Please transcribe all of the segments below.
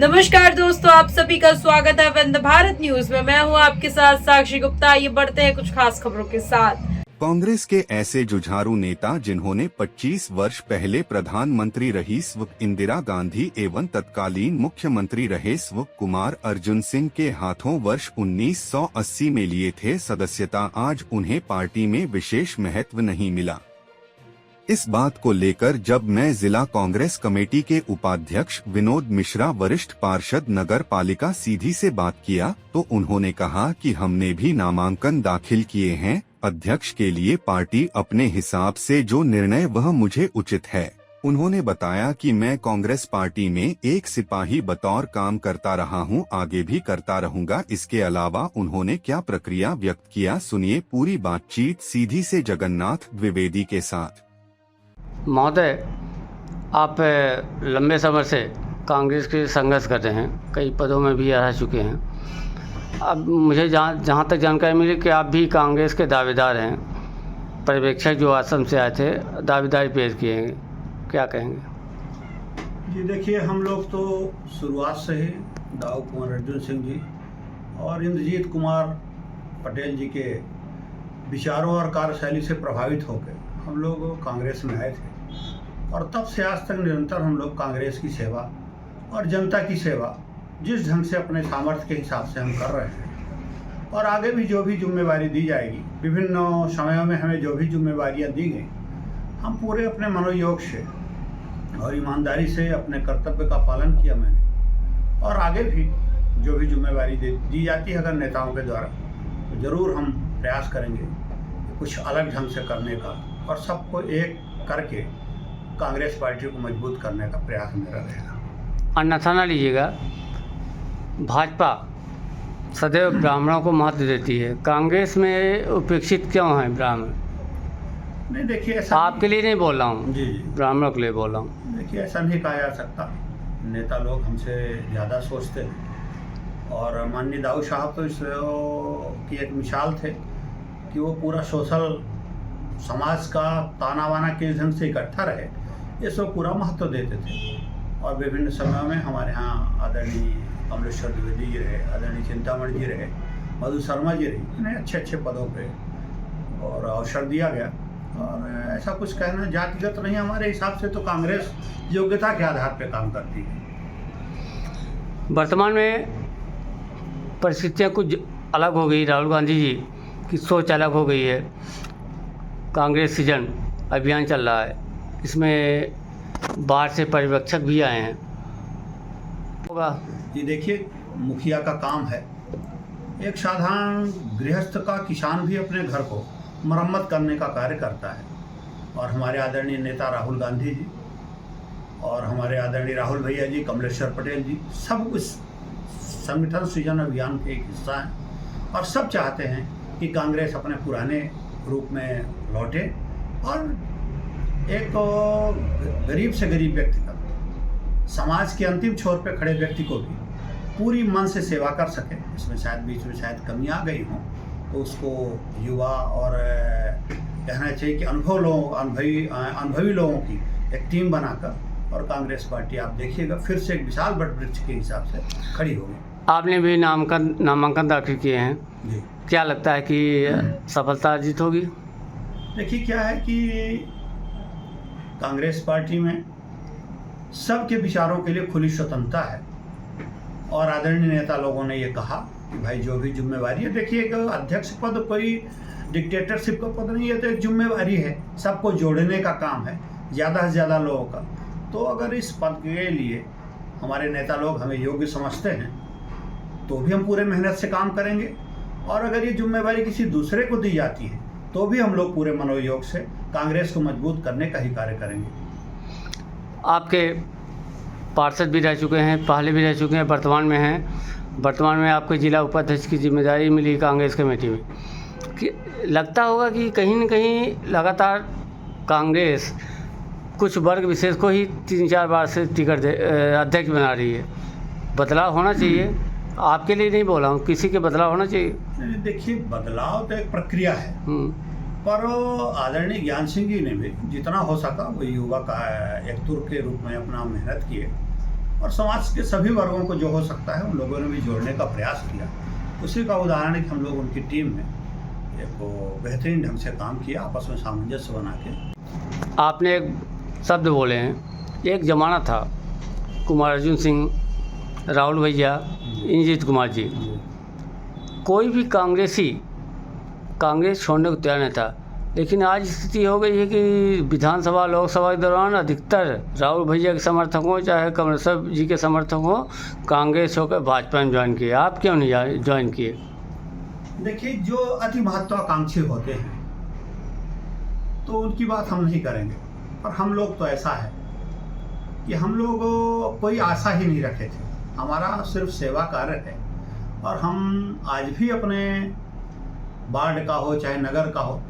नमस्कार दोस्तों, आप सभी का स्वागत है वंदे भारत न्यूज में। मैं हूं आपके साथ साक्षी गुप्ता। आइए बढ़ते हैं कुछ खास खबरों के साथ। कांग्रेस के ऐसे जुझारू नेता जिन्होंने 25 वर्ष पहले प्रधानमंत्री रही स्व इंदिरा गांधी एवं तत्कालीन मुख्यमंत्री रहे स्व कुमार अर्जुन सिंह के हाथों वर्ष 1980 में लिए थे सदस्यता, आज उन्हें पार्टी में विशेष महत्व नहीं मिला। इस बात को लेकर जब मैं जिला कांग्रेस कमेटी के उपाध्यक्ष विनोद मिश्रा, वरिष्ठ पार्षद नगर पालिका सीधी से बात किया तो उन्होंने कहा कि हमने भी नामांकन दाखिल किए हैं। अध्यक्ष के लिए पार्टी अपने हिसाब से जो निर्णय वह मुझे उचित है। उन्होंने बताया कि मैं कांग्रेस पार्टी में एक सिपाही बतौर काम करता रहा हूं, आगे भी करता रहूंगा। इसके अलावा उन्होंने क्या प्रक्रिया व्यक्त किया, सुनिए पूरी बातचीत सीधी से जगन्नाथ द्विवेदी के साथ। महोदय, आप लंबे समय से कांग्रेस के संघर्ष कर रहे हैं, कई पदों में भी रह चुके हैं। अब मुझे जहाँ तक जानकारी मिली कि आप भी कांग्रेस के दावेदार हैं। पर्यवेक्षक जो आश्रम से आए थे दावेदारी पेश किए हैं, क्या कहेंगे? जी देखिए, हम लोग तो शुरुआत से ही दाऊ कुमार अर्जुन सिंह जी और इंद्रजीत कुमार पटेल जी के विचारों और कार्यशैली से प्रभावित होकर हम लोग कांग्रेस में आए थे और तब से आज तक निरंतर हम लोग कांग्रेस की सेवा और जनता की सेवा जिस ढंग से अपने सामर्थ्य के हिसाब से हम कर रहे हैं और आगे भी जो भी जिम्मेवारी दी जाएगी, विभिन्न समयों में हमें जो भी जिम्मेवारियां दी गई, हम पूरे अपने मनोयोग से और ईमानदारी से अपने कर्तव्य का पालन किया मैंने। और आगे भी जो भी जिम्मेवारी दी जाती है अगर नेताओं के द्वारा, तो ज़रूर हम प्रयास करेंगे कुछ अलग ढंग से करने का और सबको एक करके कांग्रेस पार्टी को मजबूत करने का प्रयास मेरा रहेगा। अन्यथा न लीजिएगा, भाजपा सदैव ब्राह्मणों को महत्व देती है, कांग्रेस में उपेक्षित क्यों हैं ब्राह्मण? नहीं देखिए, ऐसा आपके लिए नहीं बोल रहा हूँ, जी ब्राह्मणों के लिए बोल रहा हूँ। देखिए, ऐसा नहीं कहा जा सकता। नेता लोग हमसे ज़्यादा सोचते हैं और माननीय दाऊ साहब तो इस की एक मिसाल थे कि वो पूरा सोशल समाज का ताना वाना किस ढंग से इकट्ठा रहे, ये सब पूरा महत्व देते थे। और विभिन्न समयों में हमारे यहाँ आदरणीय कमलेश्वर द्विवेदी जी रहे, आदरणीय चिंतामणि जी रहे, मधु शर्मा जी रही, इन्हें अच्छे अच्छे पदों पे और अवसर दिया गया। और ऐसा कुछ कहना जातिगत नहीं, हमारे हिसाब से तो कांग्रेस योग्यता के आधार पर काम करती है। वर्तमान में परिस्थितियाँ कुछ अलग हो गई, राहुल गांधी जी की सोच अलग हो गई है। कांग्रेस सीजन अभियान चल रहा है, इसमें बाहर से पर्यवेक्षक भी आए हैं, होगा? ये देखिए, मुखिया का काम है, एक साधारण गृहस्थ का किसान भी अपने घर को मरम्मत करने का कार्य करता है। और हमारे आदरणीय नेता राहुल गांधी जी और हमारे आदरणीय राहुल भैया जी, कमलेश्वर पटेल जी, सब उस संगठन सृजन अभियान के एक हिस्सा हैं और सब चाहते हैं कि कांग्रेस अपने पुराने रूप में लौटे और एक गरीब से गरीब व्यक्ति का, समाज के अंतिम छोर पे खड़े व्यक्ति को भी पूरी मन से सेवा कर सके। इसमें शायद बीच में शायद कमी आ गई हो तो उसको युवा और कहना चाहिए कि अनुभवी लोगों की एक टीम बनाकर और कांग्रेस पार्टी, आप देखिएगा, फिर से एक विशाल वटवृक्ष के हिसाब से खड़ी होगी। आपने भी नामांकन दाखिल किए हैं जी, क्या लगता है कि सफलता अर्जित होगी? देखिए, क्या है कि कांग्रेस पार्टी में सबके विचारों के लिए खुली स्वतंत्रता है और आदरणीय नेता लोगों ने ये कहा कि भाई जो भी जिम्मेवारी है, देखिए एक अध्यक्ष पद कोई डिक्टेटरशिप का पद नहीं है, तो एक जिम्मेवारी है, सबको जोड़ने का काम है, ज़्यादा से ज़्यादा लोगों का। तो अगर इस पद के लिए हमारे नेता लोग हमें योग्य समझते हैं तो भी हम पूरे मेहनत से काम करेंगे और अगर ये जिम्मेवारी किसी दूसरे को दी जाती है तो भी हम लोग पूरे मनोयोग से कांग्रेस को मजबूत करने का ही कार्य करेंगे। आपके पार्षद भी रह चुके हैं, पहले भी रह चुके हैं, वर्तमान में हैं। वर्तमान में आपको जिला उपाध्यक्ष की जिम्मेदारी मिली कांग्रेस कमेटी में, कि लगता होगा कि कहीं न कहीं लगातार कांग्रेस कुछ वर्ग विशेष को ही 3-4 बार से टिकट अध्यक्ष बना रही है। बदलाव होना चाहिए, आपके लिए नहीं बोला हूँ, किसी के बदलाव होना चाहिए। देखिए, बदलाव तो एक प्रक्रिया है, पर आदरणीय ज्ञान सिंह जी ने भी जितना हो सका वो युवा का एक तुर के रूप में अपना मेहनत किए और समाज के सभी वर्गों को जो हो सकता है उन लोगों ने भी जोड़ने का प्रयास किया। उसी का उदाहरण है कि हम लोग उनकी टीम में एक बेहतरीन ढंग से काम किया, आपस में सामंजस्य बना के। आपने एक शब्द बोले हैं, एक ज़माना था कुमार अर्जुन सिंह, राहुल भैया, इंद्रजीत कुमार जी, कोई भी कांग्रेसी कांग्रेस छोड़ने को तैयार नहीं था। लेकिन आज स्थिति हो गई है कि विधानसभा लोकसभा के दौरान अधिकतर राहुल भैया के समर्थक हों चाहे कमलेश्वर जी के समर्थक हों, कांग्रेस होकर भाजपा में ज्वाइन किए। आप क्यों नहीं ज्वाइन किए? देखिए, जो अति महत्वाकांक्षी होते हैं तो उनकी बात हम नहीं करेंगे, पर हम लोग तो ऐसा है कि हम लोग कोई आशा ही नहीं रखे थे। हमारा सिर्फ सेवा कार्य है और हम आज भी अपने वार्ड का हो चाहे नगर का हो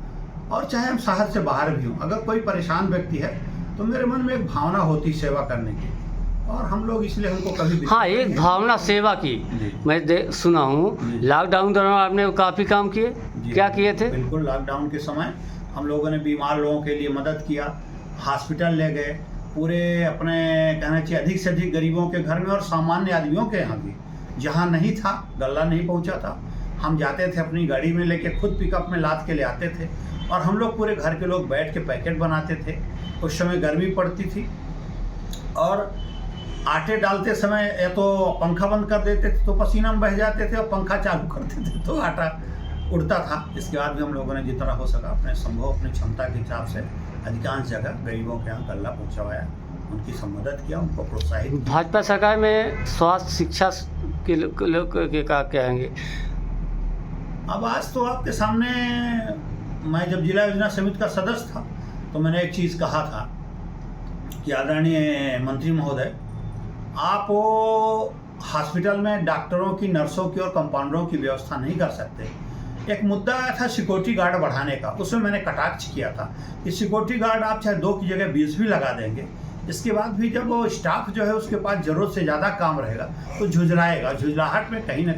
और चाहे हम शहर से बाहर भी हों, अगर कोई परेशान व्यक्ति है तो मेरे मन में एक भावना होती सेवा करने की, और हम लोग इसलिए हमको कभी हाँ, एक भावना सेवा की मैं सुना हूँ। लॉकडाउन दौरान आपने काफ़ी काम किए, क्या किए थे? बिल्कुल, लॉकडाउन के समय हम लोगों ने बीमार लोगों के लिए मदद किया, हॉस्पिटल ले गए, पूरे अपने कहना चाहिए अधिक से अधिक गरीबों के घर में और सामान्य आदमियों के यहाँ भी, जहाँ नहीं था गल्ला नहीं पहुँचा था, हम जाते थे अपनी गाड़ी में लेके, खुद पिकअप में लाद के ले आते थे और हम लोग पूरे घर के लोग बैठ के पैकेट बनाते थे। उस समय गर्मी पड़ती थी और आटे डालते समय या तो पंखा बंद कर देते थे तो पसीना में बह जाते थे और पंखा चालू करते थे तो आटा उड़ता था। इसके बाद भी हम लोगों ने जितना हो सका अपने संभव अपनी क्षमता के हिसाब से अधिकांश जगह गरीबों के यहाँ गल्ला पहुँचवाया, उनकी मदद किया, उनको प्रोत्साहित किया। भाजपा सरकार में स्वास्थ्य शिक्षा के लोग के क्या कहेंगे? अब आज तो आपके सामने, मैं जब जिला योजना समिति का सदस्य था तो मैंने एक चीज़ कहा था कि आदरणीय मंत्री महोदय, आप वो हॉस्पिटल में डॉक्टरों की, नर्सों की और कंपाउंडरों की व्यवस्था नहीं कर सकते। एक मुद्दा आया था सिक्योरिटी गार्ड बढ़ाने का, उसमें मैंने कटाक्ष किया था कि सिक्योरिटी गार्ड आप चाहे 2 की जगह 20 भी लगा देंगे, इसके बाद भी जब वो स्टाफ जो है उसके पास ज़रूरत से ज़्यादा काम रहेगा तो झुंझलाएगा, झुंझलाहट में कहीं ना